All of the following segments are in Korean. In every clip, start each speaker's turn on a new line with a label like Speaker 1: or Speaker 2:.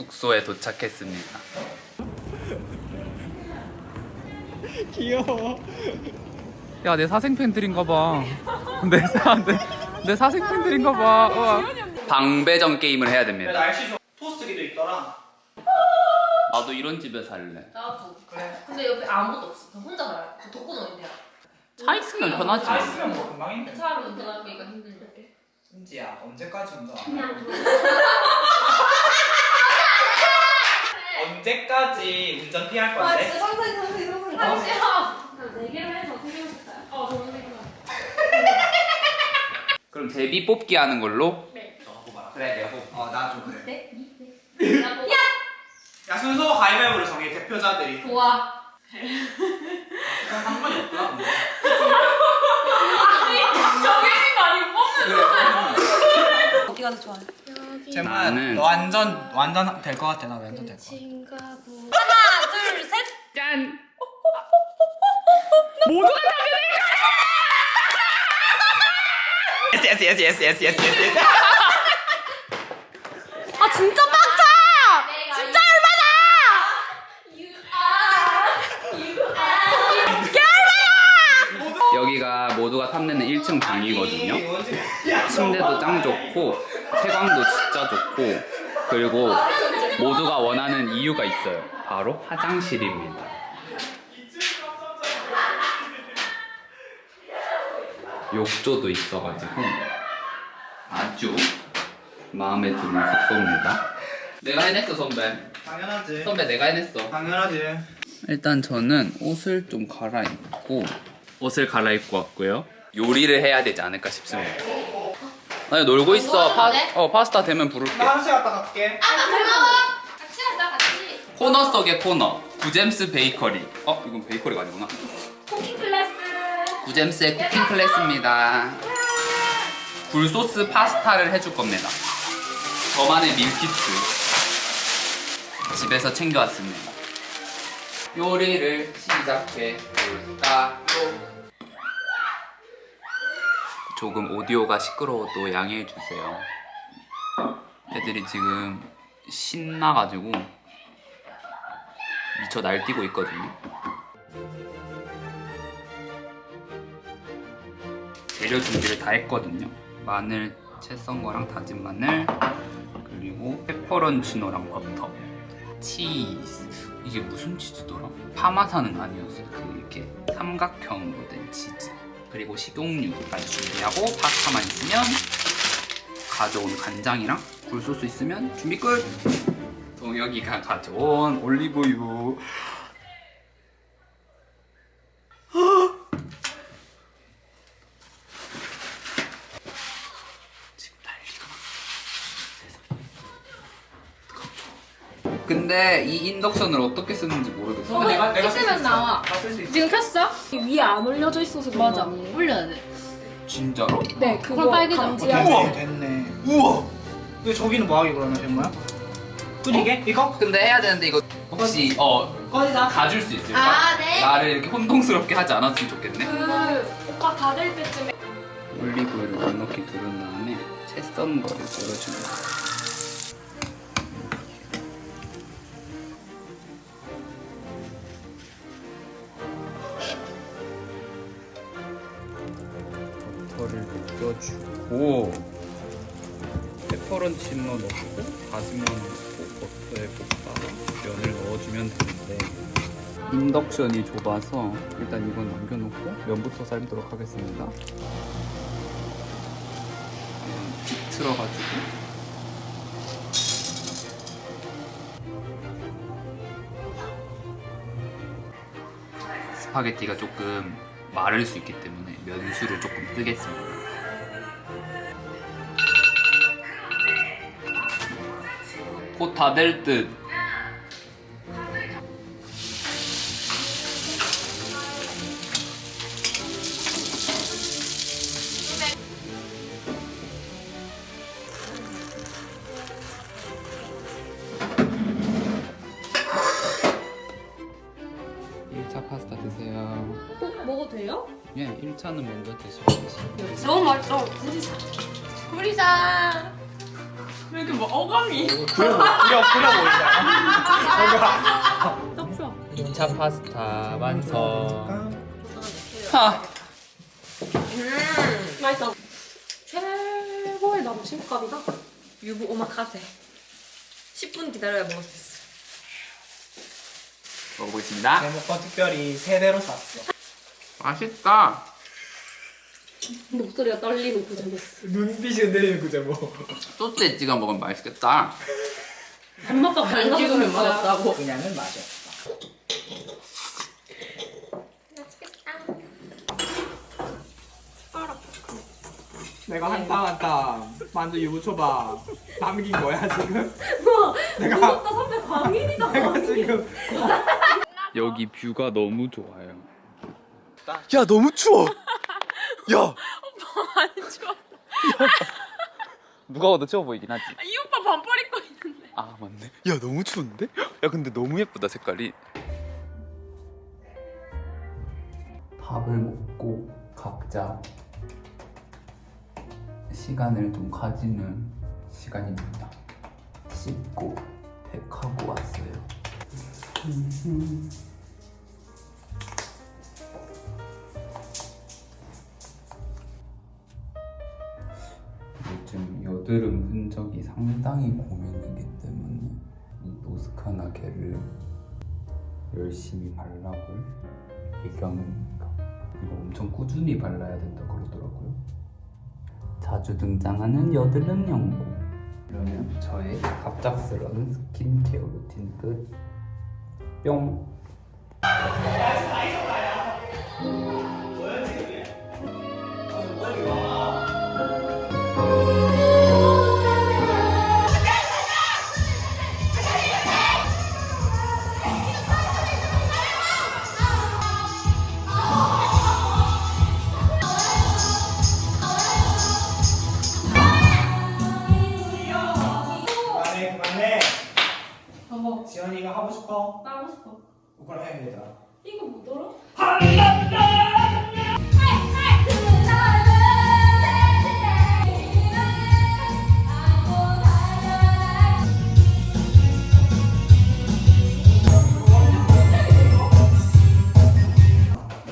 Speaker 1: 숙소에 도착했습니다.
Speaker 2: 귀여워.
Speaker 1: 야, 내 사생 팬들인가봐. 내 사생 팬들인가봐. 우와. 방배정 게임을 해야 됩니다.
Speaker 2: 날씨 좋아. 토스트기도 있더라.
Speaker 1: 나도 이런 집에 살래.
Speaker 3: 나도.
Speaker 2: 그래.
Speaker 3: 근데 옆에 아무것도 없어. 저 혼자 살아요. 저 독거노인데요.
Speaker 1: 차 있으면 편하지.
Speaker 2: 잘 쓰면 뭐 금방인데.
Speaker 3: 차로 운전하기가 힘든데.
Speaker 2: 은지야 언제까지 운전 안 해?
Speaker 3: 그냥
Speaker 2: 언제까지 운전 피할
Speaker 3: 와
Speaker 2: 건데?
Speaker 3: 진짜 상상이. 한 시간. 4개로 해서 3개로 했어요? 저는 3개로.
Speaker 1: 그럼 데뷔 뽑기 하는 걸로?
Speaker 3: 네.
Speaker 2: 너 뽑아라.
Speaker 1: 그래, 내가 뽑.
Speaker 2: 나도 그래.
Speaker 3: 네? 네. 야!
Speaker 2: 야 순서 가위바위보를 정해 대표자들이.
Speaker 3: 좋아.
Speaker 2: 한 번이 없구나 근데.
Speaker 3: 정해진 거 아니고 뽑는
Speaker 4: 어디가 더 좋아요?
Speaker 1: 나는-
Speaker 2: 너 완전 될 것 같아. 나 완전 될 것 같아.
Speaker 4: 하나, 둘, 셋.
Speaker 1: 짠!
Speaker 2: yes.
Speaker 4: 아 진짜 빡쳐! 진짜
Speaker 1: 여기가 모두가 탐내는 1층 방이거든요. 침대도 짱 좋고 채광도 진짜 좋고 그리고 모두가 원하는 이유가 있어요. 바로 화장실입니다. 욕조도 있어가지고 아주 마음에 드는 숙소입니다. 내가 해냈어 선배.
Speaker 2: 당연하지.
Speaker 1: 선배 내가 해냈어.
Speaker 2: 당연하지.
Speaker 1: 일단 저는 옷을 좀 갈아입고 옷을 갈아입고 왔고요. 요리를 해야 되지 않을까 싶습니다. 아니 놀고 있어. 파스타 되면 부를게.
Speaker 2: 나 화장실 갔다 갈게.
Speaker 3: 같이 하자 같이.
Speaker 1: 코너 속의 코너 구잼스 베이커리. 이건 베이커리가 아니구나.
Speaker 3: 쿠킹 클래스.
Speaker 1: 구잼스의 쿠킹 클래스입니다. 굴소스 파스타를 해줄 겁니다. 저만의 밀키트 집에서 챙겨왔습니다. 요리를 시작해 볼까요? 조금 오디오가 시끄러워도 양해해 주세요. 애들이 지금 신나가지고 미쳐 날뛰고 있거든요. 재료 준비를 다 했거든요. 마늘 채 썬 거랑 다진 마늘, 그리고 페퍼론치노랑 버터, 치즈. 이게 무슨 치즈더라? 파마산은 아니었어요. 이렇게 삼각형으로 된 치즈. 그리고 식용유까지 준비하고 파스타만 있으면 가져온 간장이랑 굴소스 있으면 준비 끝! 동혁이가 가져온 올리브유. 근데 이 인덕션을 어떻게 쓰는지 모르겠어.
Speaker 2: 내가
Speaker 3: 있으면 나와.
Speaker 2: 쓸수 있어.
Speaker 3: 지금 켰어?
Speaker 5: 위에 안 올려져 있어서 그런 거 아니에요?
Speaker 3: 올려야 돼.
Speaker 1: 진짜로?
Speaker 5: 네, 그거
Speaker 3: 빨개져.
Speaker 5: 감지하고.
Speaker 2: 우와 됐네. 우와. 근데 저기는 뭐하기 그러면 된 끓이게? 이거?
Speaker 1: 근데 해야 되는데 이거 혹시
Speaker 2: 꺼내자.
Speaker 1: 가줄 수 있을까?
Speaker 3: 아, 네.
Speaker 1: 나를 이렇게 혼동스럽게 하지 않았으면 좋겠네.
Speaker 5: 오빠 다 될 때쯤에
Speaker 1: 올리브유를 넉넉히 두른 다음에 채 썬 거를 넣어줍니다. 버터를 녹여주고 페퍼론치노 넣고 다진 마늘 넣고 버터에 볶다가 면을 넣어주면 되는데 인덕션이 좁아서 일단 이건 남겨놓고 면부터 삶도록 하겠습니다. 비틀어가지고 스파게티가 조금 마를 수 있기 때문에 면수를 조금 뜨겠습니다. 곧 다 될 듯. 파스타 드세요.
Speaker 5: 먹어도 돼요?
Speaker 1: 예, 1차는 먼저 드셔야지.
Speaker 5: 너무 맛있어.
Speaker 3: 구리자.
Speaker 5: 왜 이렇게 뭐 어감이.
Speaker 2: 구려 보이잖아.
Speaker 5: 떡쇼.
Speaker 1: 2차 파스타 완성. 하.
Speaker 5: 맛있어. 최고의 남심값이다.
Speaker 4: 유부 오마카세. 10분 기다려야 먹을 수 있어.
Speaker 1: 먹어보겠습니다.
Speaker 2: 제목과 특별히 세대로 쌌어.
Speaker 1: 맛있다.
Speaker 5: 목소리가 떨리는 그 점이었어.
Speaker 2: 눈빛이 흔들리는 그 제목.
Speaker 1: 소스에 찍어 먹으면 맛있겠다.
Speaker 5: 엄마가 안 찍으면 맛없다고.
Speaker 2: 그냥은 맛이 없다. 내가 한탕 만두 유부초밥 남긴 거야 지금? 내가
Speaker 5: 나 선배 광인이다.
Speaker 2: 내가 지금
Speaker 1: 여기 뷰가 너무 좋아요.
Speaker 6: 야 너무 추워. 야
Speaker 5: 많이 좋아.
Speaker 1: 누가 봐도 추워 보이긴 하지.
Speaker 5: 이 오빠 반팔 입고 있는데.
Speaker 1: 아 맞네.
Speaker 6: 야 너무 추운데? 야 근데 너무 예쁘다 색깔이.
Speaker 1: 밥을 먹고 각자 시간을 좀 가지는 시간입니다. 씻고 팩하고 왔어요. 요즘 여드름 흔적이 상당히 고민이기 때문에 이 노스카나 겔을 열심히 발라볼 예정입니다. 이거 엄청 꾸준히 발라야 된다 그러더라고요. 자주 등장하는 여드름 연고. 그러면 저의 갑작스러운 스킨케어 루틴 끝. 뿅.
Speaker 2: 그만해. 지연이가 하고 싶어?
Speaker 5: 나 하고 싶어.
Speaker 2: 그럼 해 보자.
Speaker 5: 이거 뭐더라?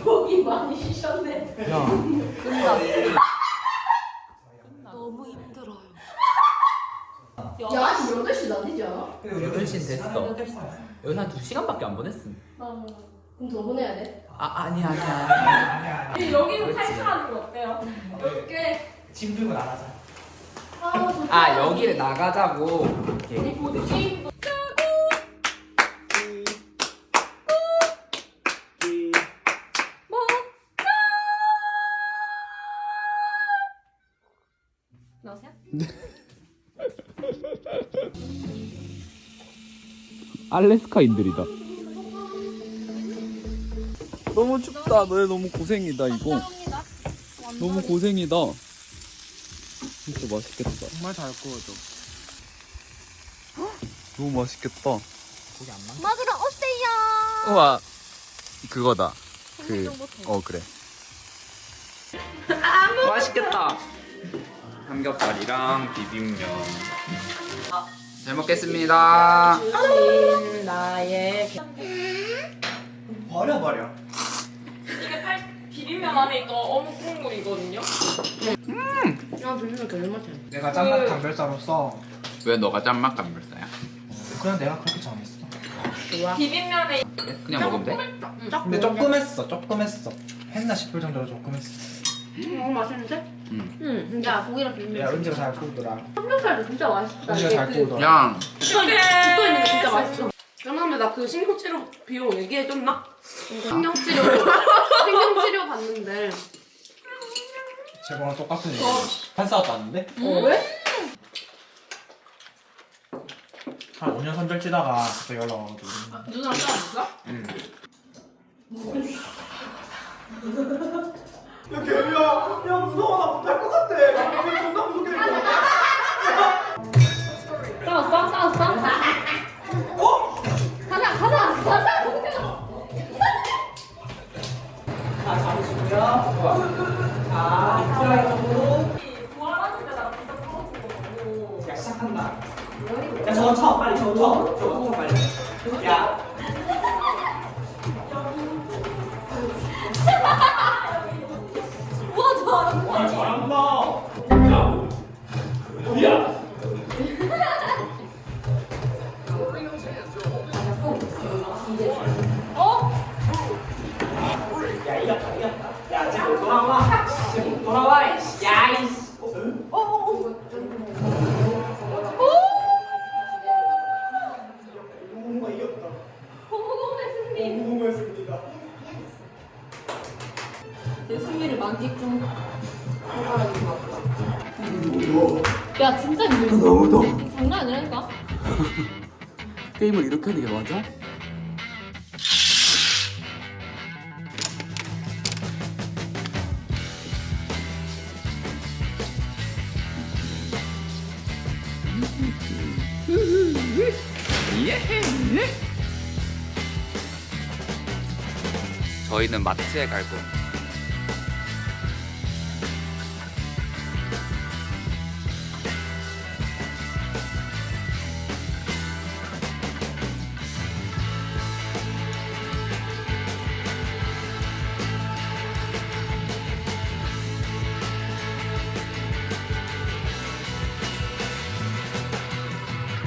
Speaker 5: 목이 많이 쉬셨네.
Speaker 4: 너무 힘들어요.
Speaker 5: 야, 지금 8시 아니지 않아?
Speaker 1: 8시 됐어. 여기서 한 2시간밖에 안 보냈음.
Speaker 5: 그럼 더 보내야 돼?
Speaker 1: 아니야.
Speaker 5: 여기서 탈출하는 거 어때요? 이렇게.
Speaker 2: 짐 들고 나가자.
Speaker 1: 아 여기를 나가자고. 이렇게.
Speaker 5: 게임도 나오세요?
Speaker 1: 알래스카인들이다. 너무 춥다. 너네 너무 고생이다 이거. 너무 고생이다. 진짜 맛있겠다.
Speaker 2: 정말 잘 구워줘.
Speaker 1: 너무 맛있겠다.
Speaker 2: 고기 안 많아?
Speaker 4: 먹으러 오세요.
Speaker 1: 우와 그거다. 그래. 맛있겠다. 삼겹살이랑 비빔면. 잘 먹겠습니다.
Speaker 5: 나의
Speaker 2: 버려.
Speaker 5: 이게 비빔면 안에 있던 어묵 국물이거든요. 야, 비빔면 되게 맛있어.
Speaker 2: 내가 짠맛 감별사로서
Speaker 1: 왜 너가 짠맛 감별사야?
Speaker 2: 그냥 내가 그렇게 정했어.
Speaker 5: 비빔면에
Speaker 1: 그냥 먹으면 돼?
Speaker 2: 근데 조금 했어. 했나 싶을 정도로 조금 했어.
Speaker 5: 너무 맛있는데?
Speaker 1: 응.
Speaker 5: 진짜 아, 고기랑 비빔면.
Speaker 2: 야 은지가 잘 구우더라.
Speaker 5: 삼겹살도 진짜 맛있다.
Speaker 2: 은지가 잘 구우더라.
Speaker 1: 그냥
Speaker 5: 붙어 있는 게 진짜 맛있어. 그런데 나 그 신경치료 비용 얘기해줬나? 신경치료 받는데.
Speaker 2: 제거랑 똑같은 얘기. 한 싸웠도 왔는데?
Speaker 5: 왜?
Speaker 2: 한 5년 선절 치다가 갑자기 연락 와가지고.
Speaker 5: 누나랑 싸웠어?
Speaker 2: 야 개미야, 야 무서워 나 못할 것 같아. 나 존나 무섭게 될 것 같아.
Speaker 5: 싸웠어?
Speaker 2: 어?
Speaker 5: 가자.
Speaker 2: 야 시작한다. 저거 빨리. 야. 잘한다. 야. 야, 이겼다. 야, 지금 돌아와. 지금 돌아와. 야, 이씨. 영웅가 이겼다.
Speaker 3: 고무공의 승리.
Speaker 2: 영웅의 승리다.
Speaker 3: 내 승리를 만끽 중. 야 진짜 힘들어.
Speaker 2: 너무 더워.
Speaker 3: 장난 아니라니까.
Speaker 1: 게임을 이렇게 하는 게 맞아? 저희는 마트에 갈 겁니다.